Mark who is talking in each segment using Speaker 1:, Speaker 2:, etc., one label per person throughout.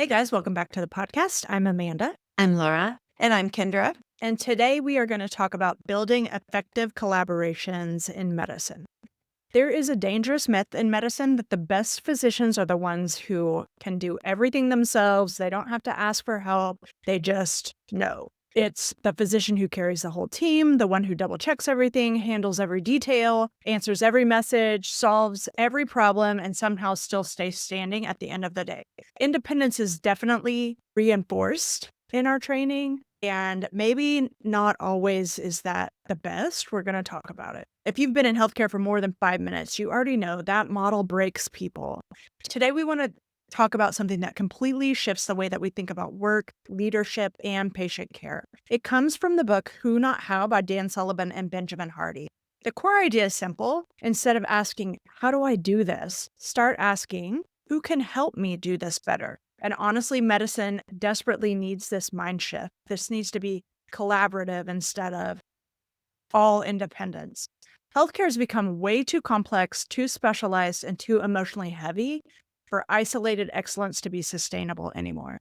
Speaker 1: Hey guys, welcome back to the podcast. I'm Amanda.
Speaker 2: I'm Laura.
Speaker 3: And I'm Kendra.
Speaker 1: And today we are going to talk about building effective collaborations in medicine. There is a dangerous myth in medicine that the best physicians are the ones who can do everything themselves. They don't have to ask for help. They just know. It's the physician who carries the whole team, the one who double checks everything, handles every detail, answers every message, solves every problem, and somehow still stays standing at the end of the day. Independence is definitely reinforced in our training, and maybe not always is that the best. We're going to talk about it. If you've been in healthcare for more than 5 minutes, you already know that model breaks people. Today, we want to talk about something that completely shifts the way that we think about work, leadership, and patient care. It comes from the book Who Not How by Dan Sullivan and Benjamin Hardy. The core idea is simple. Instead of asking, how do I do this? Start asking, who can help me do this better? And honestly, medicine desperately needs this mind shift. This needs to be collaborative instead of all independence. Healthcare has become way too complex, too specialized, and too emotionally heavy for isolated excellence to be sustainable anymore.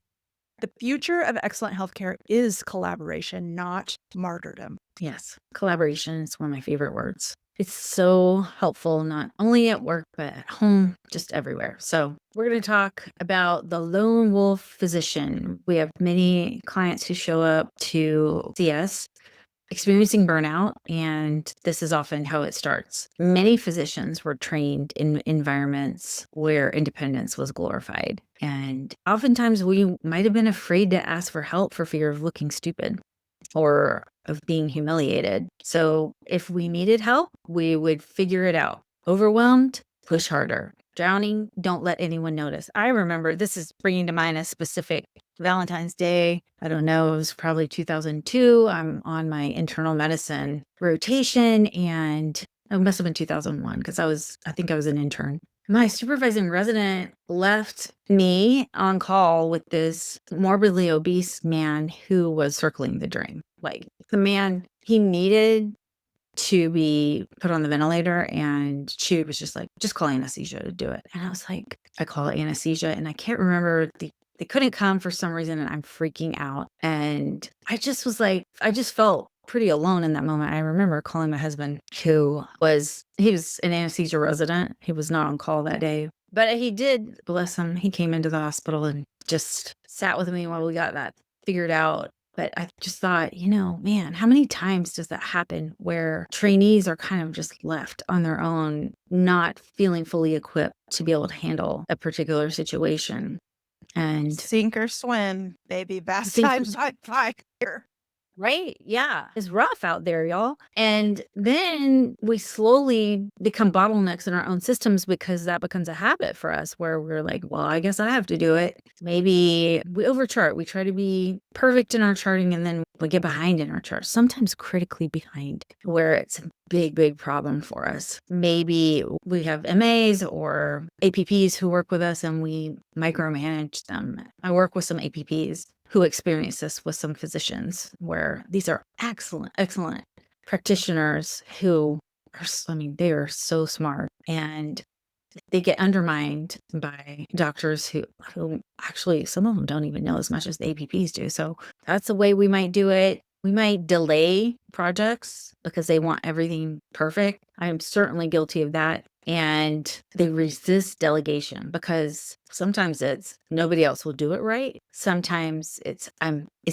Speaker 1: The future of excellent healthcare is collaboration, not martyrdom.
Speaker 2: Yes, collaboration is one of my favorite words. It's so helpful, not only at work, but at home, just everywhere. So we're going to talk about the lone wolf physician. We have many clients who show up to see us experiencing burnout, and this is often how it starts. Many physicians were trained in environments where independence was glorified, and oftentimes we might have been afraid to ask for help for fear of looking stupid or of being humiliated. So if we needed help, we would figure it out. Overwhelmed, push harder. Drowning, don't let anyone notice. I remember, this is bringing to mind a specific Valentine's Day. I don't know, it was probably 2002. I'm on my internal medicine rotation, and it must have been 2001 because I think I was an intern. My supervising resident left me on call with this morbidly obese man who was circling the drain. Like, the man, he needed to be put on the ventilator, and she was just like, just call anesthesia to do it. And I was like, I call it anesthesia, and I can't remember they couldn't come for some reason, and I'm freaking out. And I just was like, I just felt pretty alone in that moment. I remember calling my husband, he was an anesthesia resident. He was not on call that day, but he did, bless him, he came into the hospital and just sat with me while we got that figured out. But I just thought, man, how many times does that happen where trainees are kind of just left on their own, not feeling fully equipped to be able to handle a particular situation? And
Speaker 3: Sink or swim, baby. Fast times by fire.
Speaker 2: Right? Yeah. It's rough out there, y'all. And then we slowly become bottlenecks in our own systems because that becomes a habit for us where we're like, well, I guess I have to do it. Maybe we overchart. We try to be perfect in our charting, and then we get behind in our chart, sometimes critically behind, where it's a big, big problem for us. Maybe we have MAs or APPs who work with us and we micromanage them. I work with some APPs who experience this with some physicians, where these are excellent practitioners who are, they are so smart, and they get undermined by doctors who actually, some of them don't even know as much as the APPs do. So that's the way we might do it. We might delay projects because they want everything perfect. I'm certainly guilty of that. And they resist delegation because sometimes it's nobody else will do it right. Sometimes it's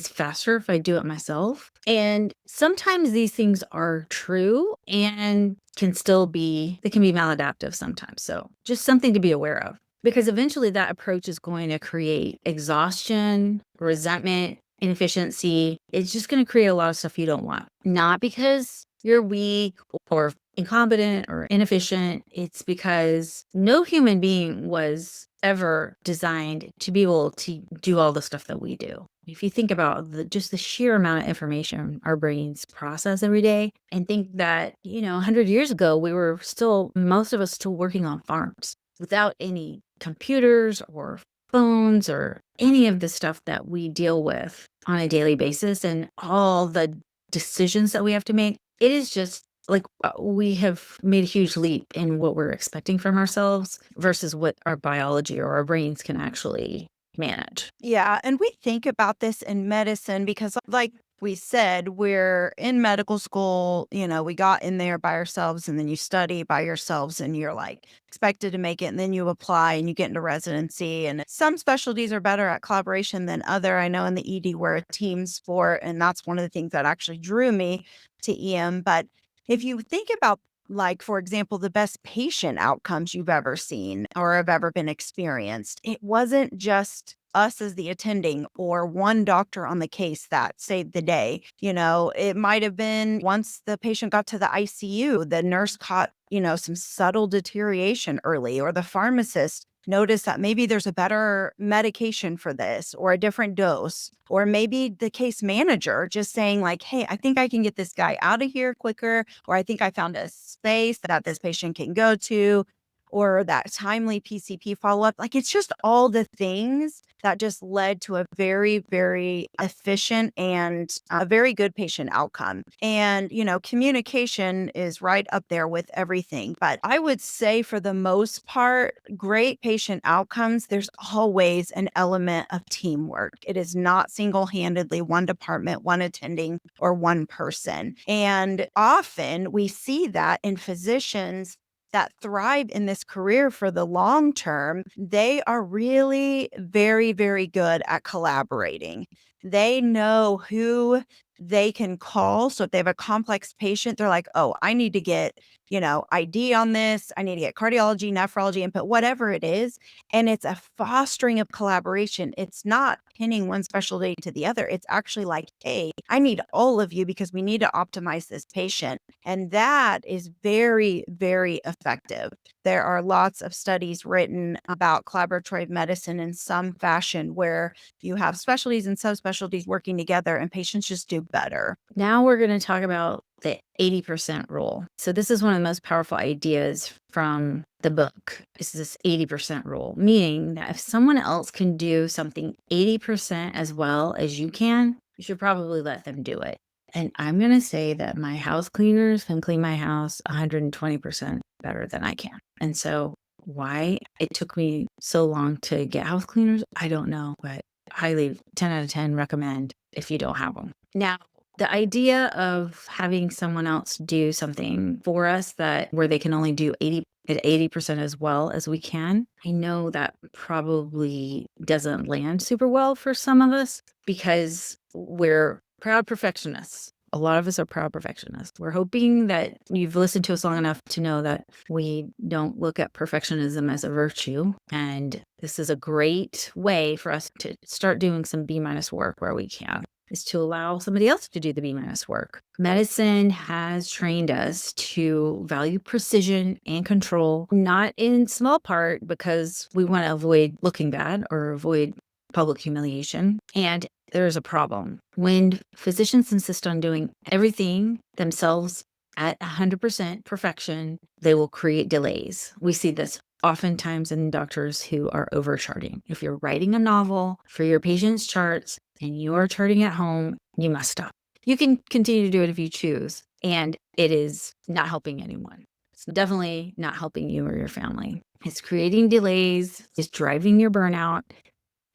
Speaker 2: faster if I do it myself. And sometimes these things are true and they can be maladaptive sometimes. So just something to be aware of, because eventually that approach is going to create exhaustion, resentment, inefficiency. It's just going to create a lot of stuff you don't want. Not because you're weak or incompetent or inefficient. It's because no human being was ever designed to be able to do all the stuff that we do. If you think about just the sheer amount of information our brains process every day, and think that, 100 years ago, most of us still working on farms without any computers or phones or any of the stuff that we deal with on a daily basis, and all the decisions that we have to make. It is just like we have made a huge leap in what we're expecting from ourselves versus what our biology or our brains can actually manage.
Speaker 3: Yeah. And we think about this in medicine because, like we said, we're in medical school, we got in there by ourselves and then you study by yourselves and you're like expected to make it. And then you apply and you get into residency. And some specialties are better at collaboration than other. I know in the ED, we're a team sport. And that's one of the things that actually drew me to EM. But if you think about, like, for example, the best patient outcomes you've ever seen or have ever been experienced, it wasn't just us as the attending or one doctor on the case that saved the day. It might have been once the patient got to the ICU, the nurse caught, some subtle deterioration early, or the pharmacist notice that maybe there's a better medication for this or a different dose, or maybe the case manager just saying like, hey, I think I can get this guy out of here quicker, or I think I found a space that this patient can go to, or that timely PCP follow-up. Like, it's just all the things that just led to a very, very efficient and a very good patient outcome. And, communication is right up there with everything. But I would say for the most part, great patient outcomes, there's always an element of teamwork. It is not single-handedly one department, one attending, or one person. And often we see that in physicians that thrive in this career for the long term, they are really very, very good at collaborating. They know who they can call. So if they have a complex patient, they're like, oh, I need to get, ID on this. I need to get cardiology, nephrology input, whatever it is. And it's a fostering of collaboration. It's not pinning one specialty to the other. It's actually like, hey, I need all of you because we need to optimize this patient. And that is very, very effective. There are lots of studies written about collaborative medicine in some fashion where you have specialties and subspecialties working together and patients just do better.
Speaker 2: Now we're going to talk about the 80% rule. So this is one of the most powerful ideas from the book. This is this 80% rule, meaning that if someone else can do something 80% as well as you can, you should probably let them do it. And I'm going to say that my house cleaners can clean my house 120% better than I can. And so why it took me so long to get house cleaners, I don't know, but highly 10 out of 10 recommend if you don't have them. Now, the idea of having someone else do something for us where they can only do 80% as well as we can, I know that probably doesn't land super well for some of us because we're proud perfectionists. A lot of us are proud perfectionists. We're hoping that you've listened to us long enough to know that we don't look at perfectionism as a virtue. And this is a great way for us to start doing some B- work where we can, is to allow somebody else to do the B- work. Medicine has trained us to value precision and control, not in small part because we want to avoid looking bad or avoid public humiliation. And there's a problem. When physicians insist on doing everything themselves at 100% perfection, they will create delays. We see this oftentimes in doctors who are overcharting. If you're writing a novel for your patient's charts and you are charting at home, you must stop. You can continue to do it if you choose, and it is not helping anyone. It's definitely not helping you or your family. It's creating delays, it's driving your burnout,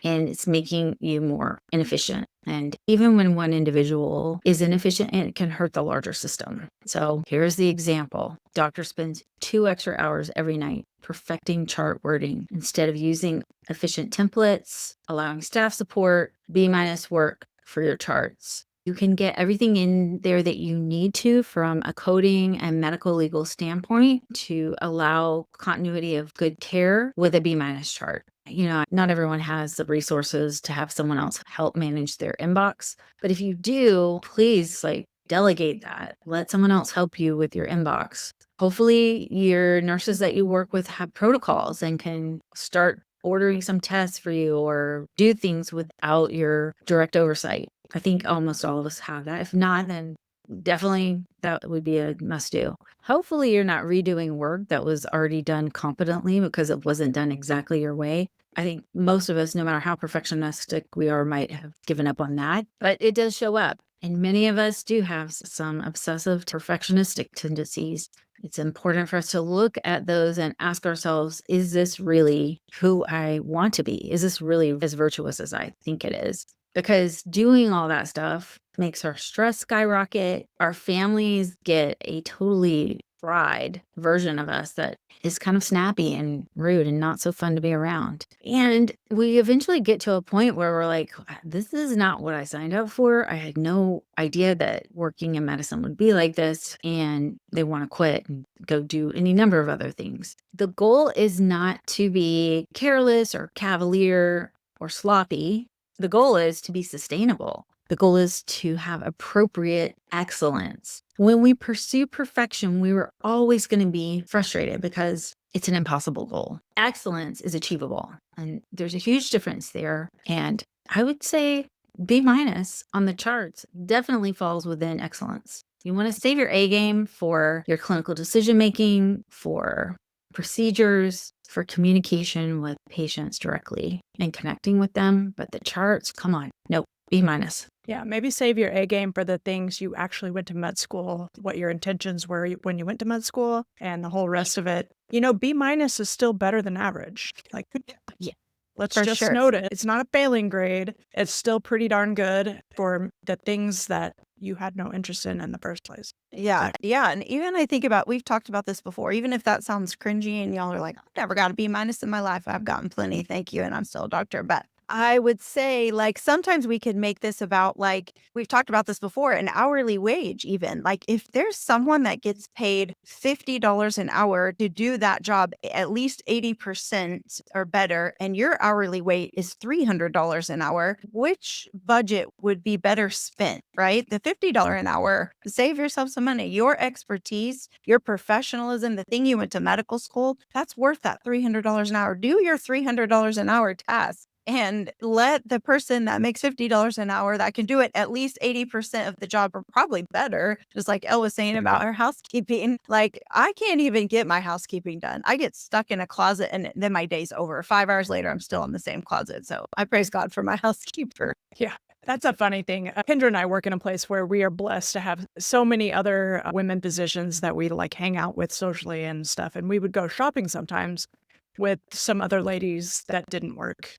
Speaker 2: and it's making you more inefficient. And even when one individual is inefficient, it can hurt the larger system. So here's the example. Doctor spends 2 extra hours every night perfecting chart wording instead of using efficient templates, allowing staff support, B- work for your charts. You can get everything in there that you need to from a coding and medical legal standpoint to allow continuity of good care with a B- chart. Not everyone has the resources to have someone else help manage their inbox. But if you do, please delegate that. Let someone else help you with your inbox. Hopefully your nurses that you work with have protocols and can start ordering some tests for you or do things without your direct oversight. I think almost all of us have that. If not, then definitely that would be a must do. Hopefully you're not redoing work that was already done competently because it wasn't done exactly your way. I think most of us, no matter how perfectionistic we are, might have given up on that, but it does show up. And many of us do have some obsessive perfectionistic tendencies. It's important for us to look at those and ask ourselves, is this really who I want to be? Is this really as virtuous as I think it is? Because doing all that stuff makes our stress skyrocket. Our families get a totally fried version of us that is kind of snappy and rude and not so fun to be around. And we eventually get to a point where we're like, this is not what I signed up for. I had no idea that working in medicine would be like this. And they want to quit and go do any number of other things. The goal is not to be careless or cavalier or sloppy. The goal is to be sustainable. The goal is to have appropriate excellence. When we pursue perfection, we were always going to be frustrated because it's an impossible goal. Excellence is achievable, and there's a huge difference there. And I would say B- on the charts definitely falls within excellence. You want to save your A game for your clinical decision making, for procedures, for communication with patients directly and connecting with them. But the charts, come on, nope, B-.
Speaker 1: Yeah, maybe save your A game for the things you actually went to med school, what your intentions were when you went to med school, and the whole rest of it. B- is still better than average. Like,
Speaker 2: Yeah,
Speaker 1: let's
Speaker 3: For
Speaker 1: just
Speaker 3: sure.
Speaker 1: note it. It's not a failing grade. It's still pretty darn good for the things that you had no interest in the first place.
Speaker 3: Yeah. Yeah. And even I think about, we've talked about this before, even if that sounds cringy and y'all are like, I've never got a B- in my life. I've gotten plenty. Thank you. And I'm still a doctor. But I would say, like, sometimes we could make this about, like, we've talked about this before, an hourly wage, even. Like, if there's someone that gets paid $50 an hour to do that job at least 80% or better, and your hourly rate is $300 an hour, which budget would be better spent, right? The $50 an hour, save yourself some money. Your expertise, your professionalism, the thing you went to medical school, that's worth that $300 an hour. Do your $300 an hour task. And let the person that makes $50 an hour that can do it at least 80% of the job or probably better, just like Elle was saying about her housekeeping. Like, I can't even get my housekeeping done. I get stuck in a closet and then my day's over. 5 hours later, I'm still in the same closet. So I praise God for my housekeeper.
Speaker 1: Yeah. That's a funny thing. Kendra and I work in a place where we are blessed to have so many other women physicians that we like hang out with socially and stuff. And we would go shopping sometimes with some other ladies that didn't work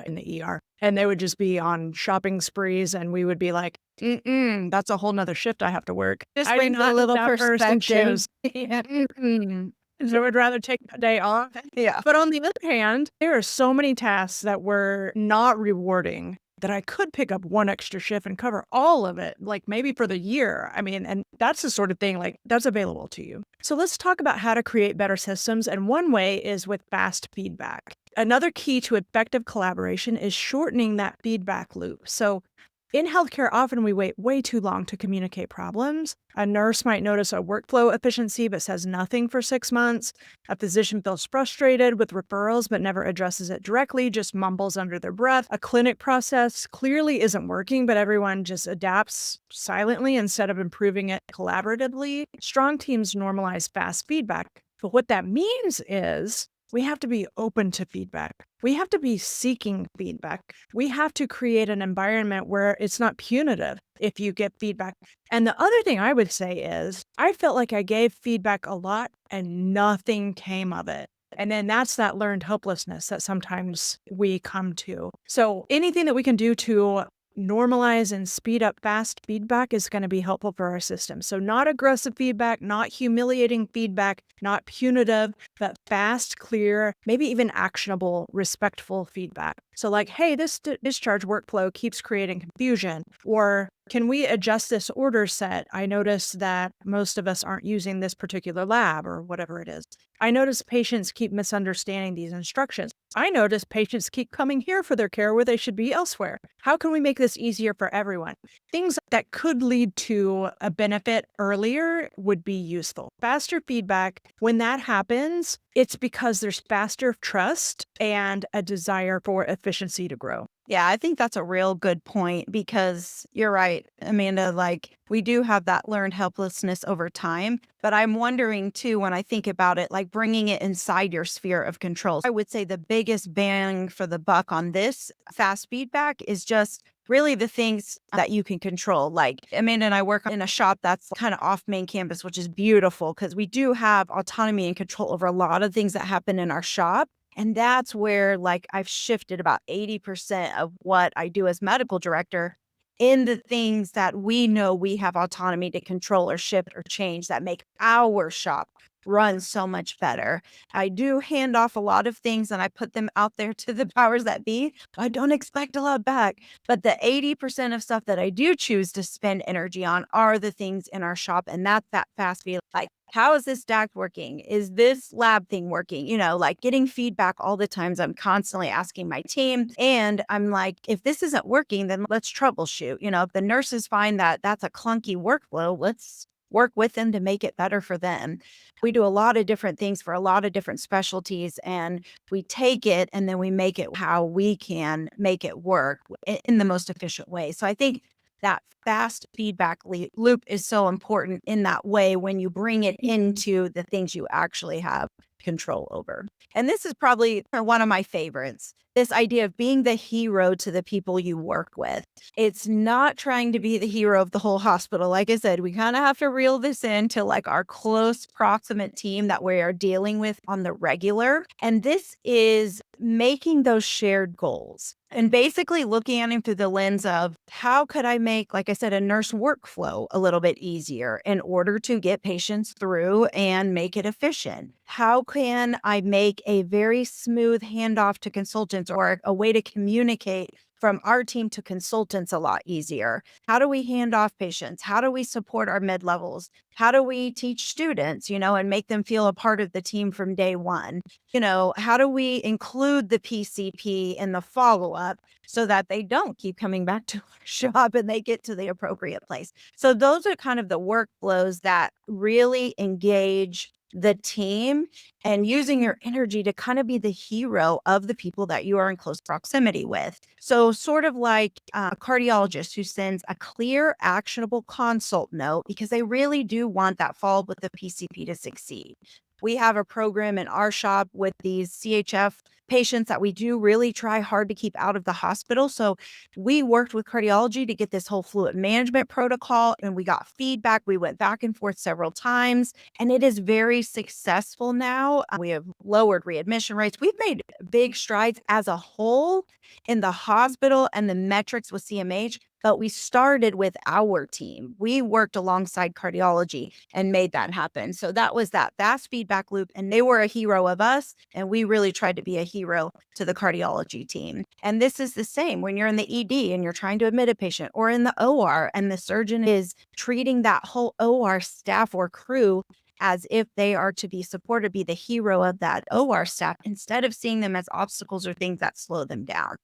Speaker 1: in the ER. And they would just be on shopping sprees. And we would be like, that's a whole nother shift I have to work.
Speaker 3: Just
Speaker 1: I
Speaker 3: brings
Speaker 1: did
Speaker 3: a
Speaker 1: not
Speaker 3: little
Speaker 1: need that person
Speaker 3: perspective.
Speaker 1: shoes. So I would rather take a day off.
Speaker 3: Yeah.
Speaker 1: But on the other hand, there are so many tasks that were not rewarding that I could pick up one extra shift and cover all of it, like maybe for the year. I mean, and that's the sort of thing like that's available to you. So let's talk about how to create better systems. And one way is with fast feedback. Another key to effective collaboration is shortening that feedback loop. So in healthcare, often we wait way too long to communicate problems. A nurse might notice a workflow efficiency but says nothing for 6 months. A physician feels frustrated with referrals but never addresses it directly, just mumbles under their breath. A clinic process clearly isn't working, but everyone just adapts silently instead of improving it collaboratively. Strong teams normalize fast feedback. But what that means is we have to be open to feedback. We have to be seeking feedback. We have to create an environment where it's not punitive if you get feedback. And the other thing I would say is I felt like I gave feedback a lot and nothing came of it. And then that's that learned hopelessness that sometimes we come to. So anything that we can do to normalize and speed up fast feedback is going to be helpful for our system. So not aggressive feedback, not humiliating feedback, not punitive, but fast, clear, maybe even actionable, respectful feedback. So like, hey, this discharge workflow keeps creating confusion, or can we adjust this order set? I noticed that most of us aren't using this particular lab or whatever it is. I notice patients keep misunderstanding these instructions. I notice patients keep coming here for their care where they should be elsewhere. How can we make this easier for everyone? Things that could lead to a benefit earlier would be useful. Faster feedback, when that happens, it's because there's faster trust and a desire for efficiency to grow.
Speaker 3: Yeah, I think that's a real good point because you're right, Amanda. Like, we do have that learned helplessness over time. But I'm wondering too, when I think about it, like bringing it inside your sphere of control. I would say the biggest bang for the buck on this fast feedback is just really the things that you can control. Like Amanda and I work in a shop that's kind of off main campus, which is beautiful because we do have autonomy and control over a lot of things that happen in our shop. And that's where like I've shifted about 80% of what I do as medical director in the things that we know we have autonomy to control or shift or change that make our shop run so much better. I do hand off a lot of things and I put them out there to the powers that be. I don't expect a lot back, but the 80% of stuff that I do choose to spend energy on are the things in our shop. And that's that fast feed. Like, how is this DAC working? Is this lab thing working? You know, like getting feedback all the times. I'm constantly asking my team. And I'm like, if this isn't working, then let's troubleshoot. You know, if the nurses find that that's a clunky workflow, let's work with them to make it better for them. We do a lot of different things for a lot of different specialties, and we take it and then we make it how we can make it work in the most efficient way. So I think that fast feedback loop is so important in that way when you bring it into the things you actually have control over. And this is probably one of my favorites. This idea of being the hero to the people you work with. It's not trying to be the hero of the whole hospital. Like I said, we kind of have to reel this into like our close proximate team that we are dealing with on the regular. And this is making those shared goals and basically looking at them through the lens of how could I make, like I said, a nurse workflow a little bit easier in order to get patients through and make it efficient? How can I make a very smooth handoff to consultants or a way to communicate from our team to consultants a lot easier? How do we hand off patients? How do we support our mid levels? How do we teach students, you know, and make them feel a part of the team from day one? You know, how do we include the PCP in the follow up so that they don't keep coming back to our shop and they get to the appropriate place? So those are kind of the workflows that really engage the team and using your energy to kind of be the hero of the people that you are in close proximity with. So sort of like a cardiologist who sends a clear, actionable consult note because they really do want that follow-up with the PCP to succeed. We have a program in our shop with these CHF patients that we do really try hard to keep out of the hospital. So we worked with cardiology to get this whole fluid management protocol and we got feedback. We went back and forth several times and it is very successful now. We have lowered readmission rates. We've made big strides as a whole in the hospital and the metrics with CMH, but we started with our team. We worked alongside cardiology and made that happen. So that was that fast feedback loop, and they were a hero of us, and we really tried to be a hero to the cardiology team. And this is the same when you're in the ED and you're trying to admit a patient, or in the OR, and the surgeon is treating that whole OR staff or crew as if they are to be supported, be the hero of that OR staff, instead of seeing them as obstacles or things that slow them down.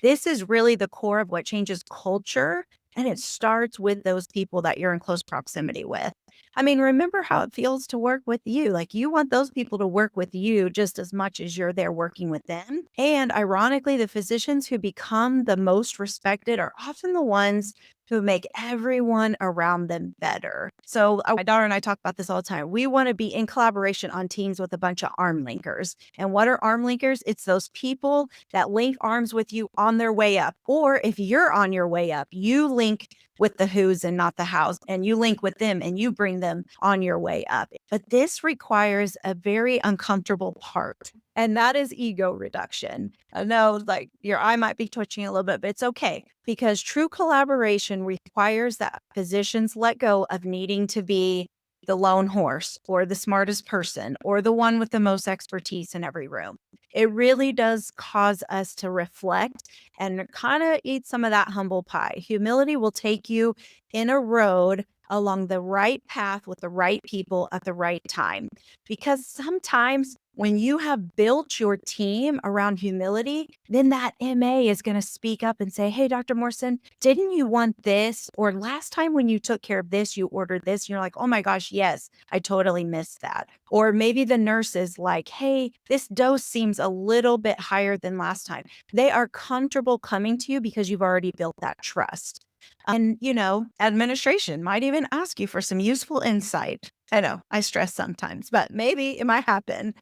Speaker 3: This is really the core of what changes culture. And it starts with those people that you're in close proximity with. I mean, remember how it feels to work with you. Like you want those people to work with you just as much as you're there working with them. And ironically, the physicians who become the most respected are often the ones who make everyone around them better. So my daughter and I talk about this all the time. We want to be in collaboration on teams with a bunch of arm linkers. And what are arm linkers? It's those people that link arms with you on their way up. Or if you're on your way up, you link with the who's and not the hows, and you link with them and you bring them on your way up. But this requires a very uncomfortable part, and that is ego reduction. I know like your eye might be twitching a little bit, but it's okay because true collaboration requires that physicians let go of needing to be the lone horse or the smartest person or the one with the most expertise in every room. It really does cause us to reflect and kind of eat some of that humble pie. Humility will take you in a road along the right path with the right people at the right time. Because sometimes when you have built your team around humility, then that MA is going to speak up and say, hey, Dr. Morrison, didn't you want this? Or last time when you took care of this, you ordered this. And you're like, oh my gosh, yes, I totally missed that. Or maybe the nurse is like, hey, this dose seems a little bit higher than last time. They are comfortable coming to you because you've already built that trust. And, you know, administration might even ask you for some useful insight. I know I stress sometimes, but maybe it might happen.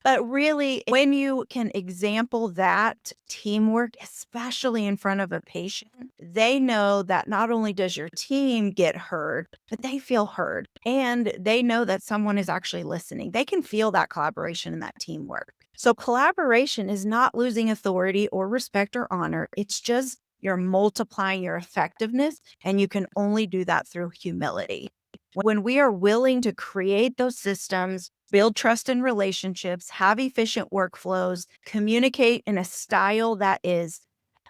Speaker 3: But really, when you can example that teamwork, especially in front of a patient, they know that not only does your team get heard, but they feel heard and they know that someone is actually listening. They can feel that collaboration and that teamwork. So, collaboration is not losing authority or respect or honor. It's just you're multiplying your effectiveness, and you can only do that through humility. When we are willing to create those systems, build trust in relationships, have efficient workflows, communicate in a style that is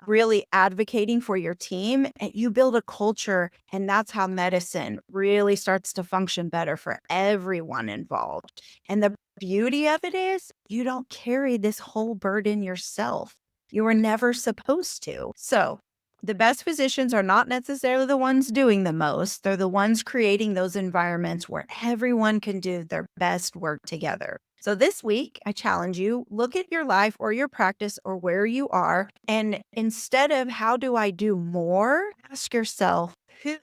Speaker 3: really advocating for your team, and you build a culture, and that's how medicine really starts to function better for everyone involved. And the beauty of it is you don't carry this whole burden yourself. You were never supposed to. So, the best physicians are not necessarily the ones doing the most. They're the ones creating those environments where everyone can do their best work together. So this week, I challenge you, look at your life or your practice or where you are. And instead of how do I do more, ask yourself,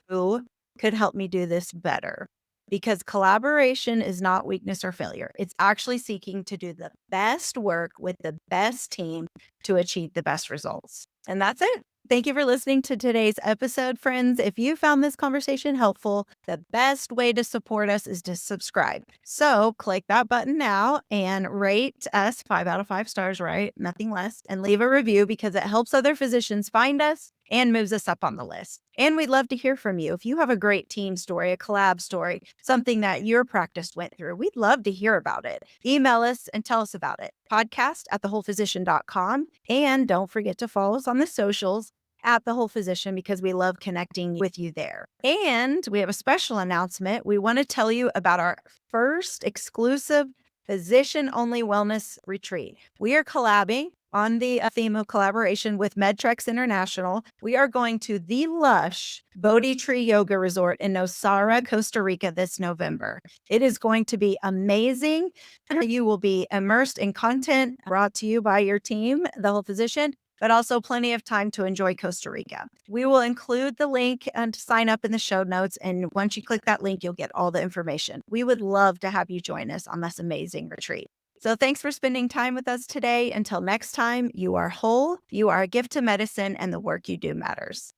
Speaker 3: who could help me do this better? Because collaboration is not weakness or failure. It's actually seeking to do the best work with the best team to achieve the best results. And that's it. Thank you for listening to today's episode, friends. If you found this conversation helpful, the best way to support us is to subscribe. So click that button now and rate us 5 out of 5 stars, right? Nothing less. And leave a review because it helps other physicians find us and moves us up on the list. And we'd love to hear from you. If you have a great team story, a collab story, something that your practice went through, we'd love to hear about it. Email us and tell us about it. podcast@thewholephysician.com. And don't forget to follow us on the socials at The Whole Physician because we love connecting with you there. And we have a special announcement. We want to tell you about our first exclusive physician-only wellness retreat. We are collabing on the theme of collaboration with Medtrex International. We are going to the lush Bodhi Tree Yoga Resort in Nosara, Costa Rica this November. It is going to be amazing. You will be immersed in content brought to you by your team, The Whole Physician, but also plenty of time to enjoy Costa Rica. We will include the link and sign up in the show notes. And once you click that link, you'll get all the information. We would love to have you join us on this amazing retreat. So thanks for spending time with us today. Until next time, you are whole, you are a gift to medicine, and the work you do matters.